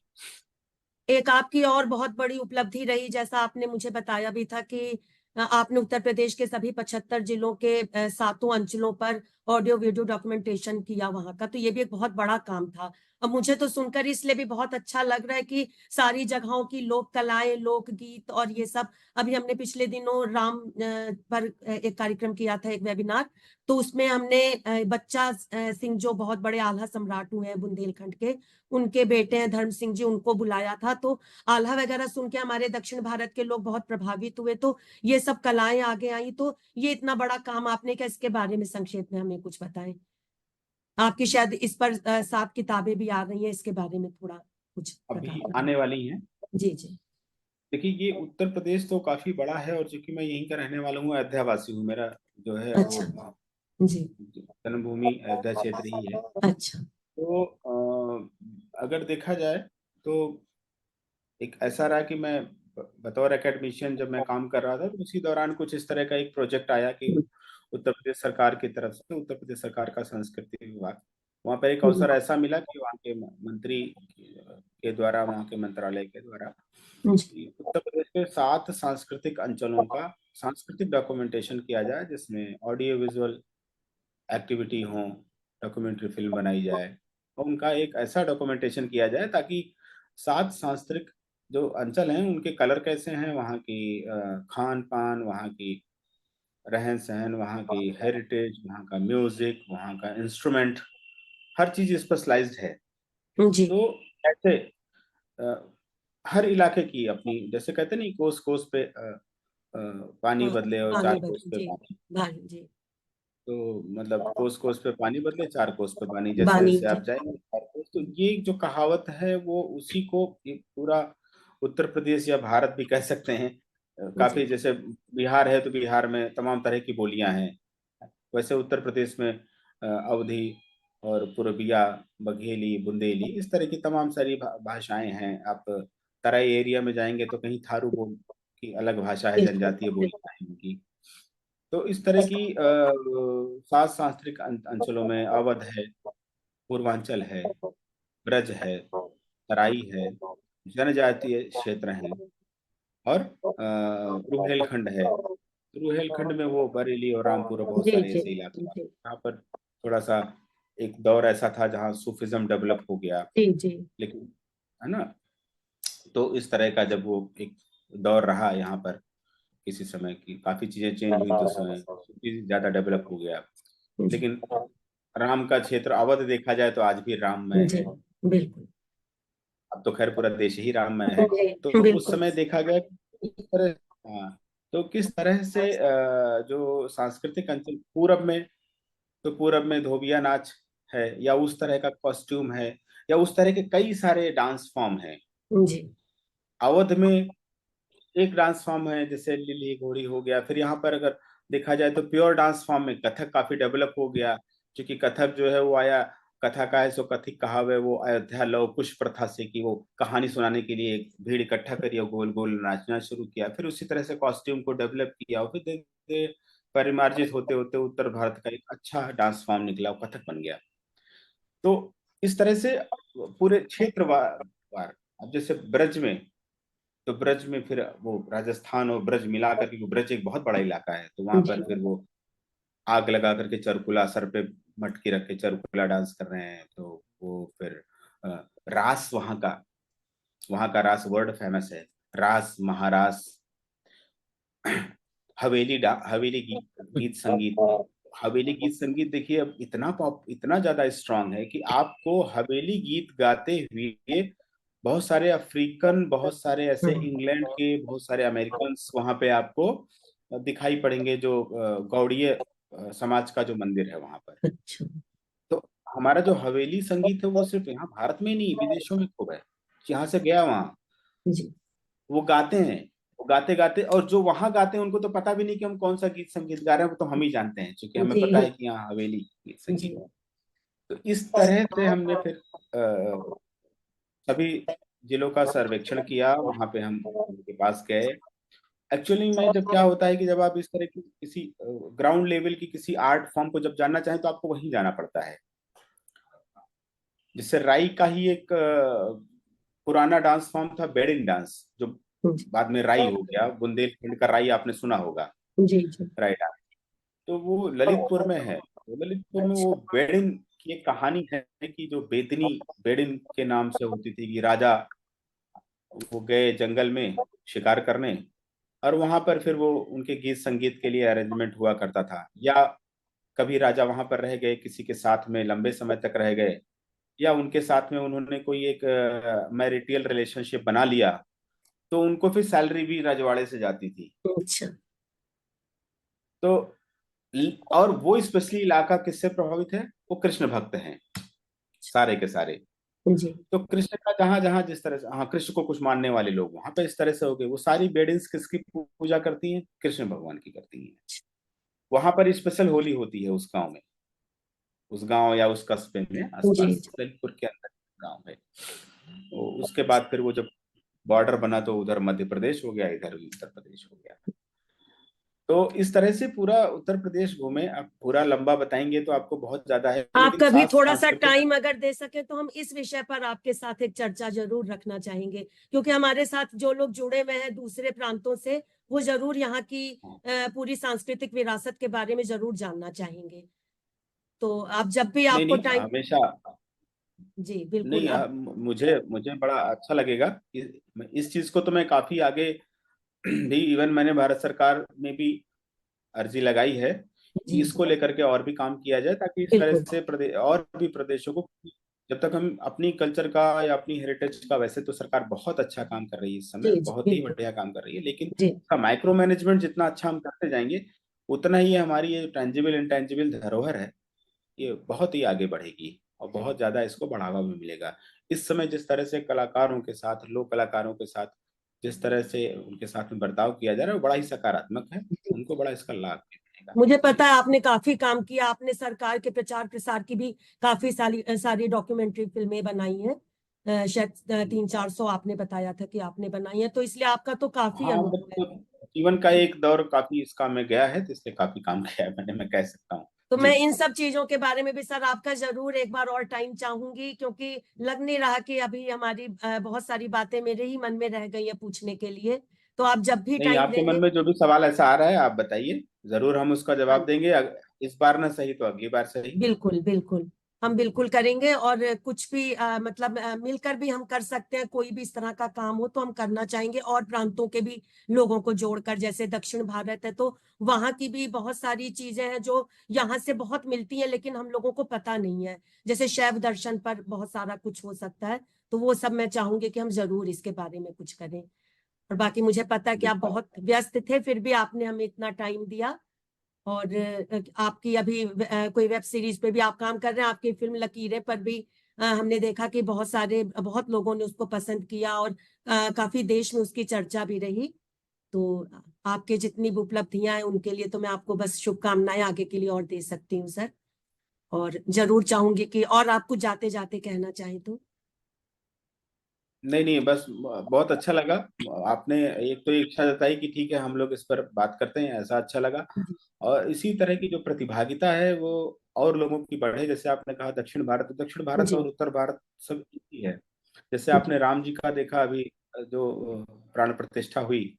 एक आपकी और बहुत बड़ी उपलब्धि रही, जैसा आपने मुझे बताया भी था कि आपने उत्तर प्रदेश के सभी 75 जिलों के सातों अंचलों पर ऑडियो वीडियो डॉक्यूमेंटेशन किया वहां का, तो ये भी एक बहुत बड़ा काम था। अब मुझे तो सुनकर इसलिए भी बहुत अच्छा लग रहा है कि सारी जगहों की लोक कलाएं, लोकगीत और ये सब। अभी हमने पिछले दिनों राम पर एक कार्यक्रम किया था, एक वेबिनार। तो उसमें हमने बच्चा सिंह, जो बहुत बड़े आल्हा सम्राट हुए हैं बुंदेलखंड के, उनके बेटे हैं धर्म सिंह जी, उनको बुलाया था। तो आल्हा वगैरह सुन के हमारे दक्षिण भारत के लोग बहुत प्रभावित हुए, तो ये सब कलाएं आगे आई। तो ये इतना बड़ा काम आपने क्या, इसके बारे में संक्षेप में हमें कुछ बताएं। आपकी शायद इस पर 7 किताबें भी आ रही हैं, इसके बारे में थोड़ा कुछ अभी प्रकाश आने डालें। वाली हैं। जी जी। देखिए, ये उत्तर प्रदेश तो काफी बड़ा है, और चूंकि मैं यहीं का रहने वाला हूँ, अयोध्या वासी हूँ, मेरा जो है वो अच्छा। जी। जन्मभूमि अयोध्या क्षेत्र ही है। अच्छा। तो अगर देखा जाए तो एक ऐसा रहा कि मैं बतौर एकेडमिशियन जब मैं काम कर रहा था, तो उसी दौरान कुछ इस तरह का एक प्रोजेक्ट आया कि उत्तर प्रदेश सरकार की तरफ से, उत्तर प्रदेश सरकार का संस्कृति विभाग, वहाँ पर एक अवसर ऐसा मिला कि वहाँ के मंत्री के द्वारा, वहाँ के मंत्रालय के द्वारा, जी कि उत्तर प्रदेश के 7 सांस्कृतिक अंचलों का सांस्कृतिक डॉक्यूमेंटेशन किया जाए, जिसमें ऑडियो विजुअल एक्टिविटी हो, डॉक्यूमेंट्री फिल्म बनाई जाए, और उनका एक ऐसा डॉक्यूमेंटेशन किया जाए ताकि 7 सांस्कृतिक जो अंचल हैं उनके कलर कैसे हैं, वहाँ की खान पान, वहाँ की रहन सहन, वहाँ की हेरिटेज, वहाँ का म्यूजिक, वहाँ का इंस्ट्रूमेंट, हर चीज स्पेशलाइज्ड है। जी। तो ऐसे अ, हर इलाके की अपनी, जैसे कहते नहीं, कोस कोस पे पानी हाँ, बदले और पानी 4 बदल कोस पे जी। पानी। भाई जी। तो मतलब कोस कोस पे पानी बदले, 4 कोस पे पानी, जैसे बानी जैसे जी। आप जाएंगे 4 कोस। तो ये जो कहावत है वो उसी को एक पूरा उत्तर प्रदेश या भारत भी कह सकते हैं। जी काफी, जैसे बिहार है तो बिहार में तमाम तरह की बोलियां हैं, वैसे उत्तर प्रदेश में अवधी और पूर्विया, बघेली, बुंदेली, इस तरह की तमाम सारी भाषाएं हैं। आप तराई एरिया में जाएंगे तो कहीं थारू बोल की अलग भाषा है, बिल्कुल जनजातीय बिल्कुल। बोलियां हैं उनकी। तो इस तरह की 7 सांस्कृतिक अंचलों में अवध है, पूर्वांचल है, ब्रज है, तराई है, जनजातीय क्षेत्र हैं, और रुहेलखंड है। रुहेलखंड में वो बरेली और रामपुर और बहुत जी सारे जी ऐसे इलाके हैं जी जहाँ पर थोड़ा सा एक दौर ऐसा था जहाँ सूफिज्म डेवलप हो गया। जी जी। लेकिन, है ना, तो इस तरह का जब वो एक दौर रहा यहाँ पर, किसी समय की काफी चीजें चेंज हुई तो समय सूफी ज्यादा डेवलप हो गया। जी लेकिन राम का क्षेत्र अवध देखा जाए तो आज भी राममय जी है। बिल्कुल। अब तो खैर पूरा देश ही राममय है। तो जी उस बिल्कुल। समय देखा गया कि किस तरह, हाँ, तो किस तरह से जो सांस्कृतिक अंचल पूरब में, तो पूरब में धोबिया नाच है, या उस तरह का कॉस्ट्यूम है, या उस तरह के कई सारे डांस फॉर्म है। जी अवध में एक डांस फॉर्म है जैसे लिली घोड़ी हो गया। फिर यहाँ पर अगर देखा जाए तो प्योर डांस फॉर्म में कथक काफी डेवलप हो गया, क्योंकि कथक जो है वो आया, कथा का है सो कथिक कहावे, वो अयोध्या लव कुश प्रथा से कि वो कहानी सुनाने के लिए एक भीड़ इकट्ठा करी और गोल गोल नाचना शुरू किया। फिर उसी तरह से कॉस्ट्यूम को डेवलप किया और फिर धीरे धीरे परिमार्जित होते होते उत्तर भारत का एक अच्छा डांस फॉर्म निकला, वो कथक बन गया। तो इस तरह से पूरे क्षेत्र वार, अब जैसे ब्रज में, तो ब्रज में फिर वो राजस्थान और ब्रज मिला करके, वो ब्रज एक बहुत बड़ा इलाका है, तो वहां जी पर फिर वो आग लगा करके चरकुला सर पे मटकी रख के चरकुला डांस कर रहे हैं। तो वो फिर अ, रास, वहां का रास वर्ल्ड फेमस है। रास, महारास, हवेली गीत संगीत। हवेली गीत संगीत देखिए अब इतना पॉप, इतना ज्यादा स्ट्रांग है कि आपको हवेली गीत गाते हुए बहुत सारे अफ्रीकन, बहुत सारे ऐसे हाँ, इंग्लैंड के, बहुत सारे अमेरिकन वहां पे आपको दिखाई पड़ेंगे, जो गौड़ीय समाज का जो मंदिर है वहां पर। अच्छा। तो हमारा जो हवेली संगीत है वो सिर्फ यहाँ भारत में ही नहीं, विदेशों में खूब है। यहाँ से गया वहाँ, जी वो गाते हैं, वो गाते गाते, और जो वहां गाते हैं उनको तो पता भी नहीं कि हम कौन सा गीत संगीत गा रहे हैं, वो तो हम ही जानते हैं, क्योंकि हमें जी पता है कि यहाँ हवेली गीत जी संगीत है। तो इस तरह से हमने फिर सभी जिलों का सर्वेक्षण किया, वहां पे हम उनके पास गए। एक्चुअली में जब क्या होता है कि जब आप इस तरह की किसी ग्राउंड लेवल की किसी आर्ट फॉर्म को जब जानना चाहें तो आपको वहीं जाना पड़ता है। जिससे राई का ही एक पुराना डांस फॉर्म था बेड़िन डांस, जो जी बाद में राई हो गया। बुंदेलखंड का राई आपने सुना होगा, जी जी। राई डांस। तो वो ललितपुर में है। तो ललितपुर में वो अच्छा। बेड़िन की एक कहानी है कि जो बेदनी बेड़िन के नाम से होती थी, कि राजा वो गए जंगल में शिकार करने, और वहां पर फिर वो उनके गीत संगीत के लिए अरेंजमेंट हुआ करता था। या कभी राजा वहां पर रह गए, किसी के साथ में लंबे समय तक रह गए, या उनके साथ में उन्होंने कोई एक मैरिटियल रिलेशनशिप बना लिया, तो उनको फिर सैलरी भी रजवाड़े से जाती थी। अच्छा। तो और वो स्पेशली इलाका किससे प्रभावित है, वो कृष्ण भक्त हैं सारे के सारे। जी तो कृष्ण का जहां जहां जिस तरह से, हाँ, कृष्ण को कुछ मानने वाले लोग वहां पे इस तरह से हो गए। वो सारी बेडिंग्स किसकी पूजा करती हैं, कृष्ण भगवान की करती हैं। वहां पर स्पेशल होली होती है उस गांव में, उस गांव या उस कस्बे में, जी आसपास जी ललितपुर के अंदर गांव है। तो उसके बाद फिर वो जब बॉर्डर बना तो उधर मध्य प्रदेश हो गया, इधर उत्तर प्रदेश हो गया। तो इस तरह से पूरा उत्तर प्रदेश घूमे। अब पूरा लंबा बताएंगे तो आपको बहुत ज्यादा है, आप लेकिन कभी थोड़ा सा सांस्कृतिक। टाइम अगर दे सके तो हम इस विषय पर आपके साथ एक चर्चा जरूर रखना चाहेंगे, क्योंकि हमारे साथ जो लोग जुड़े हुए हैं दूसरे प्रांतों से, वो जरूर यहाँ की पूरी सांस्कृतिक विरासत के बारे में जरूर जानना चाहेंगे। तो आप जब भी नहीं आपको नहीं, टाइम। हमेशा। जी बिल्कुल। नहीं, अब मुझे मुझे बड़ा अच्छा लगेगा कि इस चीज को तो मैं काफी आगे भी, इवन मैंने भारत सरकार में भी अर्जी लगाई है कि जी इसको लेकर के और भी काम किया जाए, ताकि इस तरह बिल्कुल। से प्रदेश और भी प्रदेशों को, जब तक हम अपनी कल्चर का या अपनी हेरिटेज का, वैसे तो सरकार बहुत अच्छा काम कर रही है इस समय, जी जी बहुत ही बिल्कुल। बढ़िया काम कर रही है, लेकिन जी उसका माइक्रो मैनेजमेंट जितना अच्छा हम करते जाएंगे, उतना ही हमारी ये टेंजिबल इंटेंजिबल धरोहर है, ये बहुत ही आगे बढ़ेगी और बहुत ज्यादा इसको बढ़ावा भी मिलेगा। इस समय जिस तरह से कलाकारों के साथ, लोक कलाकारों के साथ जिस तरह से उनके साथ में बर्ताव किया जा रहा है, वो बड़ा ही सकारात्मक है। जी। उनको बड़ा इसका लाभ भी मिलेगा। मुझे पता है आपने काफी काम किया, आपने सरकार के प्रचार प्रसार की भी काफी सारी सारी डॉक्यूमेंट्री फिल्में बनाई हैं। शायद 300-400 आपने बताया था कि आपने बनाई है, तो इसलिए आपका तो काफी हाँ, अनुभव है। मतलब जीवन का एक दौर काफी इस काम में गया है, तो इसलिए काफी काम किया है मैंने, मैं कह सकता हूँ। तो जी। मैं इन सब चीजों के बारे में भी सर आपका जरूर एक बार और टाइम चाहूंगी, क्योंकि लग नहीं रहा कि अभी हमारी बहुत सारी बातें मेरे ही मन में रह गई है पूछने के लिए। तो आप जब भी नहीं, टाइम आपके मन देंगे। में जो भी सवाल ऐसा आ रहा है आप बताइए, जरूर हम उसका हाँ जवाब देंगे। इस बार ना सही तो अगली बार सही। बिल्कुल बिल्कुल। हम बिल्कुल करेंगे। और कुछ भी मतलब मिलकर भी हम कर सकते हैं, कोई भी इस तरह का काम हो तो हम करना चाहेंगे। और प्रांतों के भी लोगों को जोड़कर, जैसे दक्षिण भारत है तो वहां की भी बहुत सारी चीजें हैं जो यहाँ से बहुत मिलती हैं लेकिन हम लोगों को पता नहीं है। जैसे शैव दर्शन पर बहुत सारा कुछ हो सकता है, तो वो सब मैं चाहूंगी कि हम जरूर इसके बारे में कुछ करें। और बाकी मुझे पता है कि आप बिल्कुल। बहुत व्यस्त थे, फिर भी आपने हमें इतना टाइम दिया। और आपकी अभी कोई वेब सीरीज पे भी आप काम कर रहे हैं, आपकी फिल्म लकीरें पर भी हमने देखा कि बहुत लोगों ने उसको पसंद किया, और काफी देश में उसकी चर्चा भी रही। तो आपके जितनी भी उपलब्धियां हैं उनके लिए तो मैं आपको बस शुभकामनाएं आगे के लिए और दे सकती हूँ सर। और जरूर चाहूंगी कि और आप कुछ जाते जाते कहना चाहें तो। नहीं नहीं, बस बहुत अच्छा लगा। आपने एक तो इच्छा जताई कि ठीक है हम लोग इस पर बात करते हैं, ऐसा अच्छा लगा। जी। और इसी तरह की जो प्रतिभागिता है वो और लोगों की बढ़े। जैसे आपने कहा दक्षिण भारत, तो दक्षिण भारत जी। और उत्तर भारत सब एक ही है। जैसे जी। आपने राम जी का देखा अभी, जो प्राण प्रतिष्ठा हुई,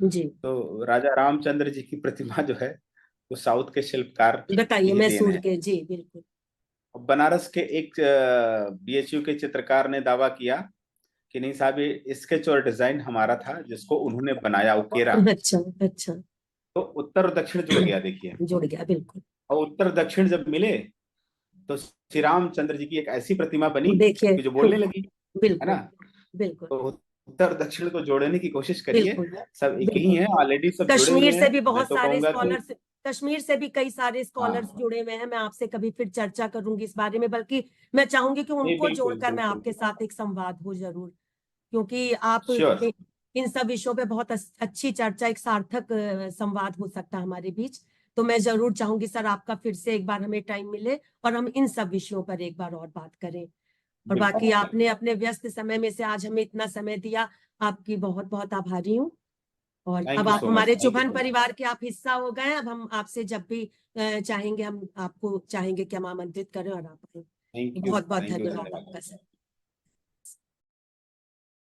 जी। तो राजा रामचंद्र जी की प्रतिमा जो है वो साउथ के शिल्पकार की बताइए, ही देन मैसूर है। के, जी बिल्कुल। बनारस के एक बीएचयू के चित्रकार ने दावा किया कि नहीं साहब, ये स्केच और डिजाइन हमारा था जिसको उन्होंने बनाया, उकेरा। अच्छा। अच्छा। तो उत्तर और दक्षिण जुड़ गया, देखिए। जुड़ गया, बिल्कुल। और उत्तर दक्षिण जब मिले तो श्री रामचंद्र जी की एक ऐसी प्रतिमा बनी देखिए। कि जो बोलने लगी, है ना। बिल्कुल। बिल्कुल। तो उत्तर दक्षिण को जोड़ने की कोशिश करिए। बिल्कुल। सब एक ही बिल्कुल। है, ऑलरेडी सब जुड़े कश्मीर हुए से हैं। भी मैं बहुत तो सारे कहूंगा कि स्कॉलर्स, कश्मीर से भी कई सारे स्कॉलर्स हाँ, जुड़े हुए हैं। मैं आपसे कभी फिर चर्चा करूंगी इस बारे में, बल्कि मैं चाहूंगी कि नहीं उनको बिल्कुल जोड़कर मैं बिल्कुल। आपके साथ एक संवाद हो जरूर। क्योंकि आप श्योर। इन सब विषयों पे बहुत अच्छी चर्चा, एक सार्थक संवाद हो सकता है हमारे बीच। तो मैं जरूर चाहूंगी सर आपका फिर से एक बार हमें टाइम मिले और हम इन सब विषयों पर एक बार और बात करें। और बाकी बिल्कुल। आपने अपने व्यस्त समय में से आज हमें इतना समय दिया, आपकी बहुत बहुत आभारी हूँ। और अब थैंक यू आप सो मच, हमारे थैंक यू चुभन सो मच। परिवार के आप हिस्सा हो गए हैं। अब हम आपसे जब भी चाहेंगे, हम आपको चाहेंगे कि हम आमंत्रित करें और आप आए। थैंक यू, बहुत बहुत थैंक यू, धन्यवाद धन्यवाद। आपका सर।